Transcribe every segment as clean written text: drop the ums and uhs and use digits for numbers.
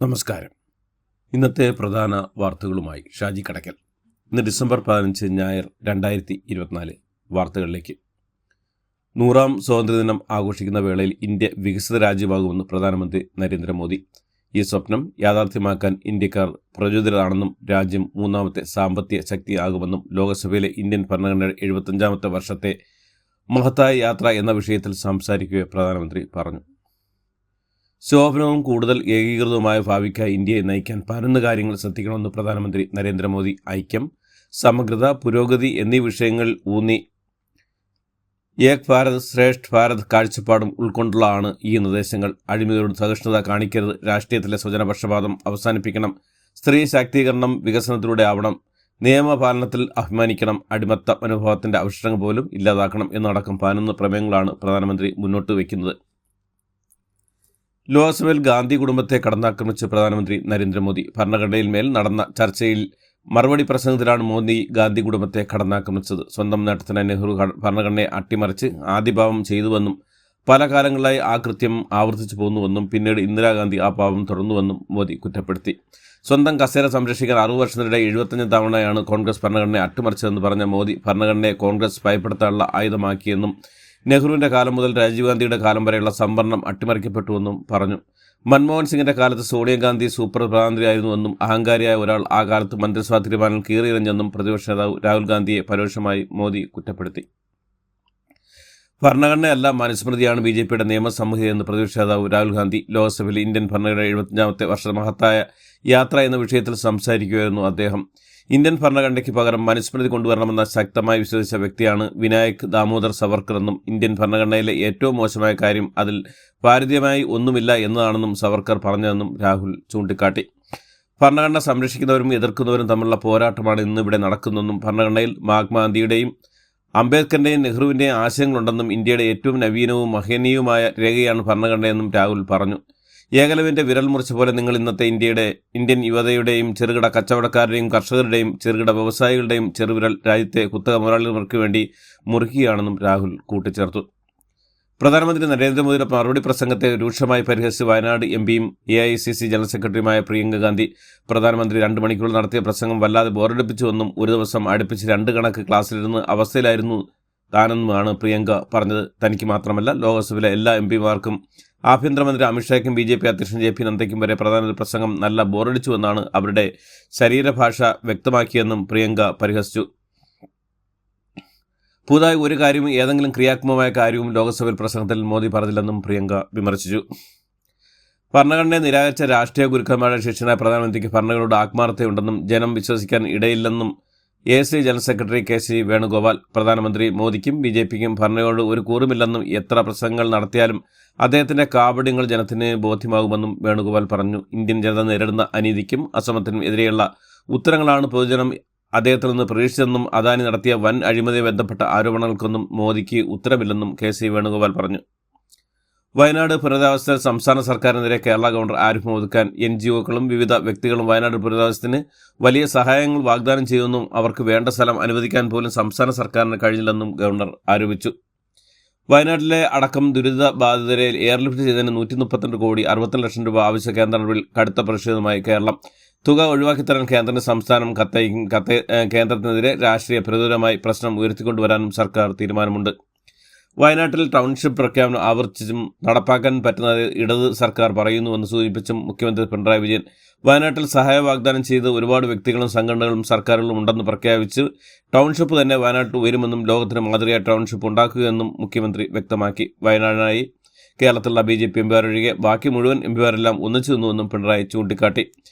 നമസ്കാരം. ഇന്നത്തെ പ്രധാന വാർത്തകളുമായി ഷാജി കടക്കൽ. ഇന്ന് ഡിസംബർ 15 ഞായർ 2024. വാർത്തകളിലേക്ക്. 100ാം സ്വാതന്ത്ര്യദിനം ആഘോഷിക്കുന്ന വേളയിൽ ഇന്ത്യ വികസിത രാജ്യമാകുമെന്ന് പ്രധാനമന്ത്രി നരേന്ദ്രമോദി. ഈ സ്വപ്നം യാഥാർത്ഥ്യമാക്കാൻ ഇന്ത്യക്കാർ പ്രചോദിതരാണെന്നും രാജ്യം 3ാമത്തെ സാമ്പത്തിക ശക്തിയാകുമെന്നും ലോകസഭയിലെ ഇന്ത്യൻ ഭരണഘടനയുടെ 75ാമത്തെ വർഷത്തെ മഹത്തായ യാത്ര എന്ന വിഷയത്തിൽ സംസാരിക്കവെ പ്രധാനമന്ത്രി പറഞ്ഞു. ശോഭനവും കൂടുതൽ ഏകീകൃതവുമായ ഭാവിക്കായി ഇന്ത്യയെ നയിക്കാൻ പരന്ന കാര്യങ്ങൾ ശ്രദ്ധിക്കണമെന്ന് പ്രധാനമന്ത്രി നരേന്ദ്രമോദി ഐക്യം, സമഗ്രത, പുരോഗതി എന്നീ വിഷയങ്ങൾ ഊന്നി ഏക് ഭാരത് ശ്രേഷ്ഠ് ഭാരത് കാഴ്ചപ്പാടും ഉൾക്കൊണ്ടുള്ളതാണ് ഈ നിർദ്ദേശങ്ങൾ. അഴിമതിയോട് സഹിഷ്ണുത കാണിക്കരുത്, രാഷ്ട്രീയത്തിലെ സ്വജനപക്ഷപാതം അവസാനിപ്പിക്കണം, സ്ത്രീ ശാക്തീകരണം വികസനത്തിലൂടെ ആവണം, നിയമപാലനത്തിൽ അഭിമാനിക്കണം, അടിമത്ത മനോഭാവത്തിൻ്റെ അവശിഷ്ടങ്ങൾ പോലും ഇല്ലാതാക്കണം എന്നടക്കം 11 പ്രമേയങ്ങളാണ് പ്രധാനമന്ത്രി മുന്നോട്ട് വയ്ക്കുന്നത്. ലോക്സഭയിൽ ഗാന്ധി കുടുംബത്തെ കടന്നാക്രമിച്ച് പ്രധാനമന്ത്രി നരേന്ദ്രമോദി. ഭരണഘടനയിൽ മേൽ നടന്ന ചർച്ചയിൽ മറുപടി പ്രസംഗത്തിലാണ് മോദി ഗാന്ധി കുടുംബത്തെ കടന്നാക്രമിച്ചത്. സ്വന്തം നേട്ടത്തിന് നെഹ്റു ഭരണഘടനയെ അട്ടിമറിച്ച് ആദിഭാവം ചെയ്തുവെന്നും പല കാലങ്ങളായി ആ കൃത്യം ആവർത്തിച്ചു പോന്നുവെന്നും പിന്നീട് ഇന്ദിരാഗാന്ധി ആ പാവം തുടർന്നുവെന്നും മോദി കുറ്റപ്പെടുത്തി. സ്വന്തം കസേര സംരക്ഷിക്കാൻ 6 വർഷത്തിനിടെ 75 തവണയാണ് കോൺഗ്രസ് ഭരണഘടനയെ അട്ടിമറിച്ചതെന്ന് പറഞ്ഞ മോദി ഭരണഘടനയെ കോൺഗ്രസ് ഭയപ്പെടുത്താനുള്ള ആയുധമാക്കിയെന്നും നെഹ്റുവിൻ്റെ കാലം മുതൽ രാജീവ് ഗാന്ധിയുടെ കാലം വരെയുള്ള സംവരണം അട്ടിമറിക്കപ്പെട്ടുവെന്നും പറഞ്ഞു. മൻമോഹൻ സിംഗിൻ്റെ കാലത്ത് സോണിയാഗാന്ധി സൂപ്പർ പ്രധാനമന്ത്രിയായിരുന്നുവെന്നും അഹങ്കാരിയായ ഒരാൾ ആ കാലത്ത് മന്ത്രിസഭാ തീരുമാനം കീറിയെറിഞ്ഞെന്നും പ്രതിപക്ഷ നേതാവ് രാഹുൽ ഗാന്ധിയെ പരോക്ഷമായി മോദി കുറ്റപ്പെടുത്തി. ഭരണഘടനയല്ല മനുസ്മൃതിയാണ് BJPയുടെ നിയമസംഹിതയെന്ന് പ്രതിപക്ഷ നേതാവ് രാഹുൽ ഗാന്ധി ലോക്സഭയിൽ ഇന്ത്യൻ ഭരണഘടനയുടെ 75ാമത്തെ വർഷ മഹത്തായ യാത്ര എന്ന വിഷയത്തിൽ സംസാരിക്കുകയായിരുന്നു അദ്ദേഹം. ഇന്ത്യൻ ഭരണഘടനയ്ക്ക് പകരം മനുസ്മൃതി കൊണ്ടുവരണമെന്ന ശക്തമായി വിശ്വസിച്ച വ്യക്തിയാണ് വിനായക് ദാമോദർ സവർക്കർ എന്നും ഇന്ത്യൻ ഭരണഘടനയിലെ ഏറ്റവും മോശമായ കാര്യം അതിൽ ഭാരതീയമായി ഒന്നുമില്ല എന്നതാണെന്നും സവർക്കർ പറഞ്ഞതെന്നും രാഹുൽ ചൂണ്ടിക്കാട്ടി. ഭരണഘടന സംരക്ഷിക്കുന്നവരും എതിർക്കുന്നവരും തമ്മിലുള്ള പോരാട്ടമാണ് ഇന്നിവിടെ നടക്കുന്നതെന്നും ഭരണഘടനയിൽ മഹാത്മാഗാന്ധിയുടെയും അംബേദ്കറിൻ്റെയും നെഹ്റുവിൻ്റെയും ആശയങ്ങളുണ്ടെന്നും ഇന്ത്യയുടെ ഏറ്റവും നവീനവും മഹനീയവുമായ രേഖയാണ് ഭരണഘടനയെന്നും രാഹുൽ പറഞ്ഞു. ഏകലവ്യൻ്റെ വിരൽ മുറിച്ച പോലെ നിങ്ങൾ ഇന്നത്തെ ഇന്ത്യൻ യുവതയുടെയും ചെറുകിട കച്ചവടക്കാരുടെയും കർഷകരുടെയും ചെറുകിട വ്യവസായികളുടെയും ചെറുവിരൽ രാജ്യത്തെ കുത്തക മുതലാളികൾക്ക് വേണ്ടി മുറിക്കുകയാണെന്നും രാഹുൽ കൂട്ടിച്ചേർത്തു. പ്രധാനമന്ത്രി നരേന്ദ്രമോദിയുടെ മറുപടി പ്രസംഗത്തെ രൂക്ഷമായി പരിഹസിച്ച് വയനാട് MPയും AICC ജനറൽ സെക്രട്ടറിയുമായ പ്രിയങ്ക ഗാന്ധി പ്രധാനമന്ത്രി 2 മണിക്കൂർ നടത്തിയ പ്രസംഗം വല്ലാതെ ബോറടിപ്പിച്ചുവെന്നും ഒരു ദിവസം അടുപ്പിച്ച് 2 കണക്ക് ക്ലാസ്സിലിരുന്ന് അവസ്ഥയിലായിരുന്നു താനെന്നുമാണ് പ്രിയങ്ക പറഞ്ഞത്. തനിക്ക് മാത്രമല്ല ലോക്സഭയിലെ എല്ലാ MPമാർക്കും ആഭ്യന്തരമന്ത്രി അമിത്ഷായ്ക്കും BJP അധ്യക്ഷൻ JP നദ്ദയ്ക്കും വരെ പ്രധാനമന്ത്രി പ്രസംഗം നല്ല ബോറടിച്ചുവെന്നാണ് അവരുടെ ശരീരഭാഷ വ്യക്തമാക്കിയെന്നും പ്രിയങ്ക പരിഹസിച്ചു. പുതുതായി ഒരു കാര്യവും ഏതെങ്കിലും ക്രിയാത്മകമായ കാര്യവും ലോക്സഭയിൽ പ്രസംഗത്തിൽ മോദി പറഞ്ഞില്ലെന്നും പ്രിയങ്ക വിമർശിച്ചു. ഭരണഘടനയെ നിരാകരിച്ച രാഷ്ട്രീയ ഗുരുക്കന്മാരുടെ ശിഷ്യനായ പ്രധാനമന്ത്രിക്ക് ഭരണഘടനയോട് ആത്മാർത്ഥതയുണ്ടെന്നും ജനം വിശ്വസിക്കാൻ ഇടയില്ലെന്നും AICC general secretary KC Venugopal. പ്രധാനമന്ത്രി മോദിക്കും BJPക്കും ഭരണയോട് ഒരു കൂറുമില്ലെന്നും എത്ര പ്രസംഗങ്ങൾ നടത്തിയാലും അദ്ദേഹത്തിൻ്റെ കാപട്യങ്ങൾ ജനത്തിന് ബോധ്യമാകുമെന്നും വേണുഗോപാൽ പറഞ്ഞു. ഇന്ത്യൻ ജനത നേരിടുന്ന അനീതിക്കും അസമത്തിനും എതിരെയുള്ള ഉത്തരങ്ങളാണ് പൊതുജനം അദ്ദേഹത്തിൽ നിന്ന് പ്രതീക്ഷിച്ചതെന്നും അദാനി നടത്തിയ വൻ അഴിമതിയെ ബന്ധപ്പെട്ട ആരോപണങ്ങൾക്കൊന്നും മോദിക്ക് ഉത്തരമില്ലെന്നും KC വേണുഗോപാൽ പറഞ്ഞു. വയനാട് പുനരധിവാസത്തിൽ സംസ്ഥാന സർക്കാരിനെതിരെ കേരള ഗവർണർ ആരിഫ് മുഹമ്മദ് ഖാൻ NGOക്കളും വിവിധ വ്യക്തികളും വയനാട് പുനരധിവാസത്തിന് വലിയ സഹായങ്ങൾ വാഗ്ദാനം ചെയ്യുമെന്നും അവർക്ക് വേണ്ട സ്ഥലം അനുവദിക്കാൻ പോലും സംസ്ഥാന സർക്കാരിന് കഴിഞ്ഞില്ലെന്നും ഗവർണർ ആരോപിച്ചു. വയനാട്ടിലെ അടക്കം ദുരിതബാധിതരെ എയർലിഫ്റ്റ് ചെയ്തതിന് 132 കോടി 62 ലക്ഷം രൂപ ആവശ്യ കേന്ദ്ര നടപടിയിൽ കടുത്ത പ്രതിഷേധവുമായി കേരളം. തുക ഒഴിവാക്കിത്തരാൻ കേന്ദ്രത്തിന് സംസ്ഥാനം കത്തയക്കും. കേന്ദ്രത്തിനെതിരെ രാഷ്ട്രീയ പ്രതികൂലമായി പ്രശ്നം ഉയർത്തിക്കൊണ്ടുവരാനും സർക്കാർ തീരുമാനമുണ്ട്. വയനാട്ടിൽ ടൗൺഷിപ്പ് പ്രഖ്യാപനം ആവർത്തിച്ചും നടപ്പാക്കാൻ പറ്റുന്നത് ഇടത് സർക്കാർ പറയുന്നുവെന്ന് സൂചിപ്പിച്ചും മുഖ്യമന്ത്രി പിണറായി വിജയൻ വയനാട്ടിൽ സഹായ വാഗ്ദാനം ചെയ്ത് ഒരുപാട് വ്യക്തികളും സംഘടനകളും സർക്കാരുകളും ഉണ്ടെന്ന് പ്രഖ്യാപിച്ച് ടൗൺഷിപ്പ് തന്നെ വയനാട്ടിൽ ഉയരുമെന്നും ലോകത്തിന് മാതൃകയായ ടൗൺഷിപ്പ് ഉണ്ടാക്കുകയെന്നും മുഖ്യമന്ത്രി വ്യക്തമാക്കി. വയനാടിനായി കേരളത്തിലുള്ള BJP MPമാരൊഴികെ ബാക്കി മുഴുവൻ MPമാരെല്ലാം ഒന്നിച്ചു നിന്നുവെന്നും പിണറായി ചൂണ്ടിക്കാട്ടി.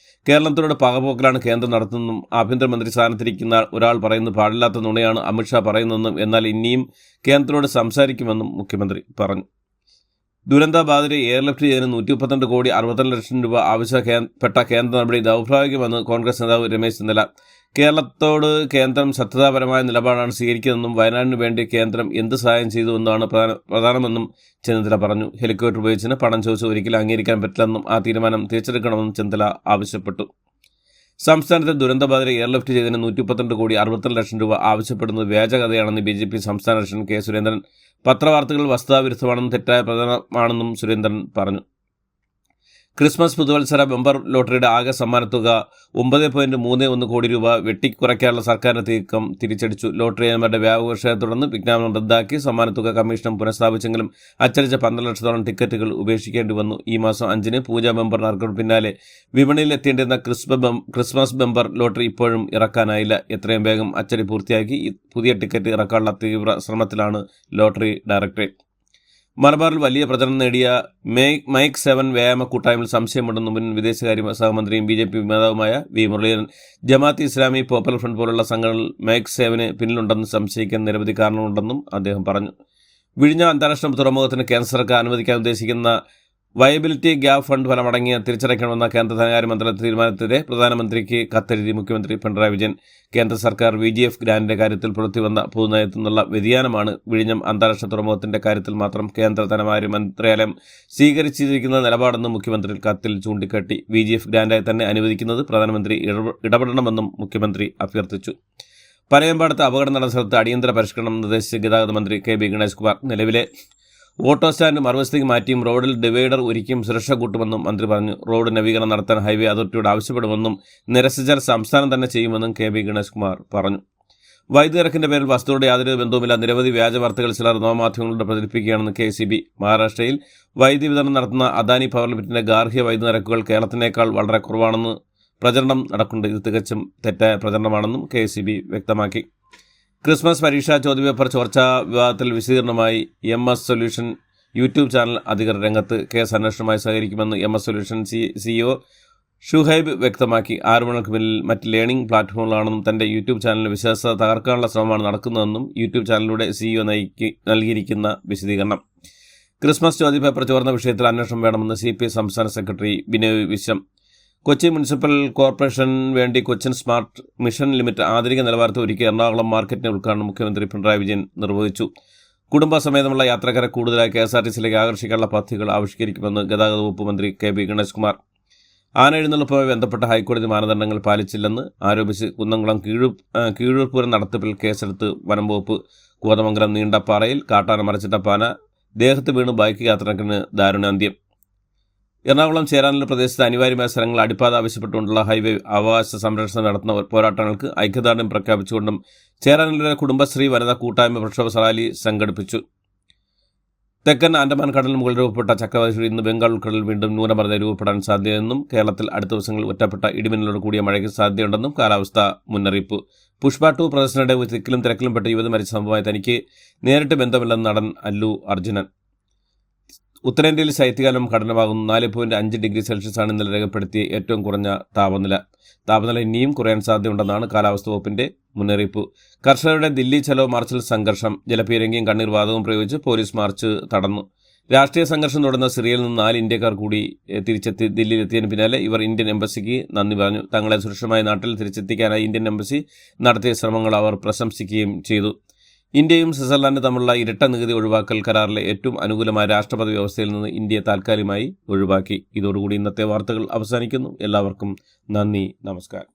കേരളത്തിലൂടെ പകപോക്കലാണ് കേന്ദ്രം നടത്തുന്നതെന്നും ആഭ്യന്തരമന്ത്രി സ്ഥാനത്തിരിക്കുന്ന ഒരാൾ പറയുന്നത് പാടില്ലാത്ത നുണയാണ് അമിത്ഷാ പറയുന്നതെന്നും എന്നാൽ ഇനിയും കേന്ദ്രത്തോട് സംസാരിക്കുമെന്നും മുഖ്യമന്ത്രി പറഞ്ഞു. ദുരന്തബാധിതരെ എയർലിഫ്റ്റ് ചെയ്തതിന് 132 കോടി 62 ലക്ഷം രൂപ ആവശ്യപ്പെട്ട കേന്ദ്ര നടപടി ദൗർഭാഗ്യമെന്ന് കോൺഗ്രസ് നേതാവ് രമേശ് ചെന്നിത്തല. കേരളത്തോട് കേന്ദ്രം സത്യതാപരമായ നിലപാടാണ് സ്വീകരിക്കുന്നതെന്നും വയനാടിന് വേണ്ടി കേന്ദ്രം എന്ത് സഹായം ചെയ്തുവെന്നാണ് പ്രധാനമെന്നും ചെന്നിത്തല പറഞ്ഞു. ഹെലികോപ്റ്റർ ഉപയോഗിച്ചതിന് പണം ചോദിച്ച് ഒരിക്കലും അംഗീകരിക്കാൻ പറ്റില്ലെന്നും ആ തീരുമാനം തിരിച്ചെടുക്കണമെന്നും ചെന്നിത്തല ആവശ്യപ്പെട്ടു. സംസ്ഥാനത്തെ ദുരന്തബാധിതരെ എയർലിഫ്റ്റ് ചെയ്തതിന് 132 കോടി 62 ലക്ഷം രൂപ ആവശ്യപ്പെടുന്നത് വ്യാജകഥയാണെന്ന് BJP സംസ്ഥാന അധ്യക്ഷൻ K സുരേന്ദ്രൻ. പത്രവാർത്തകൾ വസ്തുതാവിരുദ്ധമാണെന്നും തെറ്റായ പ്രചരണമാണെന്നും സുരേന്ദ്രൻ പറഞ്ഞു. ക്രിസ്മസ് പുതുവത്സര ബമ്പർ ലോട്ടറിയുടെ ആകെ സമ്മാനത്തുക 9.31 കോടി രൂപ വെട്ടിക്കുറയ്ക്കാനുള്ള സർക്കാരിന്റെ നീക്കം തിരിച്ചടിച്ചു. ലോട്ടറി ഏജന്റുമാരുടെ വ്യാപകത്തെ തുടർന്ന് വിജ്ഞാപനം റദ്ദാക്കി സമ്മാനത്തുക കമ്മീഷനും പുനഃസ്ഥാപിച്ചെങ്കിലും അച്ചടിച്ച 12 ലക്ഷത്തോളം ടിക്കറ്റുകൾ ഉപേക്ഷിക്കേണ്ടി വന്നു. ഈ മാസം 5-ന് പൂജ ബമ്പർ നറുക്കെടുപ്പിന് പിന്നാലെ വിപണിയിൽ എത്തേണ്ടിരുന്ന ക്രിസ്മസ് ബമ്പർ ലോട്ടറി ഇപ്പോഴും ഇറക്കാനായില്ല. എത്രയും വേഗം അച്ചടി പൂർത്തിയാക്കി പുതിയ ടിക്കറ്റ് ഇറക്കാനുള്ള തീവ്ര ശ്രമത്തിലാണ് ലോട്ടറി ഡയറക്ടറേറ്റ്. മലബാറിൽ വലിയ പ്രചരണം നേടിയ മൈക്ക് 7 വ്യായാമ കൂട്ടായ്മയിൽ സംശയമുണ്ടെന്നും മുൻ വിദേശകാര്യ സഹമന്ത്രിയും BJP നേതാവുമായ V Muraleedharan Jamaat Islami popular front പോലുള്ള സംഘടനകൾ മൈക്ക് 7 പിന്നിലുണ്ടെന്ന് സംശയിക്കാൻ നിരവധി കാരണങ്ങളുണ്ടെന്നും അദ്ദേഹം പറഞ്ഞു. വിഴിഞ്ഞം അന്താരാഷ്ട്ര തുറമുഖത്തിന് കേന്ദ്ര സർക്കാർ അനുവദിക്കാൻ ഉദ്ദേശിക്കുന്ന വയബിലിറ്റി ഗ്യാപ് ഫണ്ട് ഫലമടങ്ങിയ തിരിച്ചടയ്ക്കണമെന്ന കേന്ദ്ര ധനകാര്യ മന്ത്രാലയ തീരുമാനത്തിനെതിരെ പ്രധാനമന്ത്രിക്ക് കത്തെഴുതി മുഖ്യമന്ത്രി പിണറായി വിജയൻ. കേന്ദ്ര സർക്കാർ VGF ഗ്രാന്റിന്റെ കാര്യത്തിൽ പുറത്തുവന്ന പൊതുനയത്തിൽ നിന്നുള്ള വ്യതിയാനമാണ് വിഴിഞ്ഞം അന്താരാഷ്ട്ര തുറമുഖത്തിന്റെ കാര്യത്തിൽ മാത്രം കേന്ദ്ര ധനകാര്യ മന്ത്രാലയം സ്വീകരിച്ചിരിക്കുന്ന നിലപാടെന്നും മുഖ്യമന്ത്രി കത്തിൽ ചൂണ്ടിക്കാട്ടി. VGF ഗ്രാന്റായി തന്നെ അനുവദിക്കുന്നത് പ്രധാനമന്ത്രി ഇടപെടണമെന്നും മുഖ്യമന്ത്രി അഭ്യർത്ഥിച്ചു. പനയമ്പാടത്ത് അപകടം നടന്ന സ്ഥലത്ത് അടിയന്തര പരിഷ്കരണം നിർദ്ദേശിച്ച ഗതാഗത മന്ത്രി KB ഗണേഷ് കുമാർ. നിലവിലെ ഓട്ടോ സ്റ്റാൻഡ് മറുവശത്തേക്ക് മാറ്റിയും റോഡിൽ ഡിവൈഡർ ഒരുക്കിയും സുരക്ഷ കൂട്ടുമെന്നും മന്ത്രി പറഞ്ഞു. റോഡ് നവീകരണം നടത്താൻ ഹൈവേ അതോറിറ്റിയോട് ആവശ്യപ്പെടുമെന്നും നിരസിച്ചാൽ സംസ്ഥാനം തന്നെ ചെയ്യുമെന്നും KB ഗണേഷ് കുമാർ പറഞ്ഞു. വൈദ്യുതി ഇറക്കിന്റെ പേരിൽ വസ്തുതയോട് യാതൊരു ബന്ധവുമില്ല നിരവധി വ്യാജ വാർത്തകൾ ചിലർ നവമാധ്യമങ്ങളിലൂടെ പ്രചരിപ്പിക്കുകയാണെന്ന് KCB. മഹാരാഷ്ട്രയിൽ വൈദ്യുതി വിതരണം നടത്തുന്ന അദാനി പവർ ലിമിറ്റഡിന്റെ ഗാർഹിക വൈദ്യുതി നിരക്കുകൾ കേരളത്തിനേക്കാൾ വളരെ കുറവാണെന്ന് പ്രചരണം നടക്കുന്നുണ്ട്. ഇത് തികച്ചും തെറ്റായ പ്രചരണമാണെന്നും KCB വ്യക്തമാക്കി. ക്രിസ്മസ് പരീക്ഷാ ചോദ്യപേപ്പർ ചോർച്ചാ വിവാദത്തിൽ വിശദീകരണമായി MS സൊല്യൂഷൻ യൂട്യൂബ് ചാനൽ അധികൃതർ രംഗത്ത്. കേസ് അന്വേഷണവുമായി സഹകരിക്കുമെന്ന് MS സൊല്യൂഷൻ CEO ഷുഹൈബ് വ്യക്തമാക്കി. ആരോപണങ്ങൾക്ക് പിന്നിൽ മറ്റ് ലേണിംഗ് പ്ലാറ്റ്ഫോമുകളാണെന്നും തന്റെ യൂട്യൂബ് ചാനലിന്റെ വിശ്വാസ്യത തകർക്കാനുള്ള ശ്രമമാണ് നടക്കുന്നതെന്നും യൂട്യൂബ് ചാനലിലൂടെ CEO നൽകിയിരിക്കുന്ന വിശദീകരണം. ക്രിസ്മസ് ചോദ്യപേപ്പർ ചോർന്ന വിഷയത്തിൽ അന്വേഷണം വേണമെന്ന് CPI സംസ്ഥാന secretary Binoy Viswam. Kochi municipal corporation വേണ്ടി കൊച്ചിൻ സ്മാർട്ട് മിഷൻ ലിമിറ്റ് ആധുനിക നിലവാരത്തിൽ ഒരുക്കി എറണാകുളം മാർക്കറ്റിന്റെ ഉദ്ഘാടനം മുഖ്യമന്ത്രി പിണറായി വിജയൻ നിർവഹിച്ചു. കുടുംബസമേതമുള്ള യാത്രക്കാരെ കൂടുതലായി KSRTCയിലേക്ക് ആകർഷിക്കാനുള്ള പദ്ധതികൾ ആവിഷ്കരിക്കുമെന്ന് ഗതാഗത വകുപ്പ് മന്ത്രി KB ഗണേഷ് കുമാർ. ആന എഴുന്നള്ളിപ്പുമായി ബന്ധപ്പെട്ട ഹൈക്കോടതി മാനദണ്ഡങ്ങൾ പാലിച്ചില്ലെന്ന് ആരോപിച്ച് കുന്നംകുളം കീഴൂർപൂരം നടത്തിപ്പിൽ കേസെടുത്ത് വനം വകുപ്പ്. കോതമംഗലം നീണ്ടപ്പാറയിൽ കാട്ടാന മരച്ചിട്ട പാന ദേഹത്ത് വീണ് ബൈക്ക് യാത്രക്കിന് ദാരുണാന്ത്യം. എറണാകുളം ചേരാനല്ലൂർ പ്രദേശത്ത് അനിവാര്യമായ സ്ഥലങ്ങൾ അടിപ്പാത ആവശ്യപ്പെട്ടുകൊണ്ടുള്ള ഹൈവേ അവകാശ സംരക്ഷണം നടത്തുന്ന പോരാട്ടങ്ങൾക്ക് ഐക്യദാർഢ്യം പ്രഖ്യാപിച്ചുകൊണ്ടും ചേരാനല്ലൂരിലെ കുടുംബശ്രീ വനിതാ കൂട്ടായ്മ പ്രക്ഷോഭ റാലി സംഘടിപ്പിച്ചു. തെക്കൻ ആൻഡമാൻ കടലിന് മുകളിൽ രൂപപ്പെട്ട ചക്രവാതി ഇന്ന് ബംഗാൾ ഉൾക്കടലിൽ വീണ്ടും ന്യൂനമർദ്ദം രൂപപ്പെടാൻ സാധ്യതയെന്നും കേരളത്തിൽ അടുത്ത ദിവസങ്ങളിൽ ഒറ്റപ്പെട്ട ഇടിമിന്നലോട് കൂടിയ മഴയ്ക്ക് സാധ്യതയുണ്ടെന്നും കാലാവസ്ഥാ മുന്നറിയിപ്പ്. പുഷ്പ 2 പ്രദർശനയുടെ തിക്കിലും തിരക്കിലും പെട്ട യുവതി മരിച്ച സംഭവമായി തനിക്ക് നേരിട്ട് ബന്ധമില്ലെന്ന് നടൻ അല്ലു അർജുനൻ. ഉത്തരേന്ത്യയിൽ ശൈത്യകാലം കഠിനമാകുന്നു. 4.5 ഡിഗ്രി സെൽഷ്യസാണ് ഇന്നലെ രേഖപ്പെടുത്തിയ ഏറ്റവും കുറഞ്ഞ താപനില ഇനിയും കുറയാൻ സാധ്യതയുണ്ടെന്നാണ് കാലാവസ്ഥാ വകുപ്പിന്റെ മുന്നറിയിപ്പ്. കർഷകരുടെ ദില്ലി ചലോ മാർച്ചിൽ സംഘർഷം. ജലപീരങ്കിയും കണ്ണീർ വാതകവും പ്രയോഗിച്ച് പോലീസ് മാർച്ച് തടഞ്ഞു. രാഷ്ട്രീയ സംഘർഷം തുടർന്ന സിറിയയിൽ നിന്ന് 4 ഇന്ത്യക്കാർ കൂടി തിരിച്ചെത്തി. ദില്ലിയിലെത്തിയതിന് പിന്നാലെ ഇവർ ഇന്ത്യൻ എംബസിക്ക് നന്ദി പറഞ്ഞു. തങ്ങളെ സുരക്ഷിതമായ നാട്ടിൽ തിരിച്ചെത്തിക്കാനായി ഇന്ത്യൻ എംബസി നടത്തിയ ശ്രമങ്ങൾ അവർ പ്രശംസിക്കുകയും ചെയ്തു. ഇന്ത്യയും സ്വിറ്റ്സർലൻഡും തമ്മിലുള്ള ഇരട്ട നികുതി ഒഴിവാക്കൽ കരാറിലെ ഏറ്റവും അനുകൂലമായ രാഷ്ട്രപതി വ്യവസ്ഥയിൽ നിന്ന് ഇന്ത്യയെ താൽക്കാലികമായി ഒഴിവാക്കി. ഇതോടുകൂടി ഇന്നത്തെ വാർത്തകൾ അവസാനിക്കുന്നു. എല്ലാവർക്കും നന്ദി, നമസ്കാരം.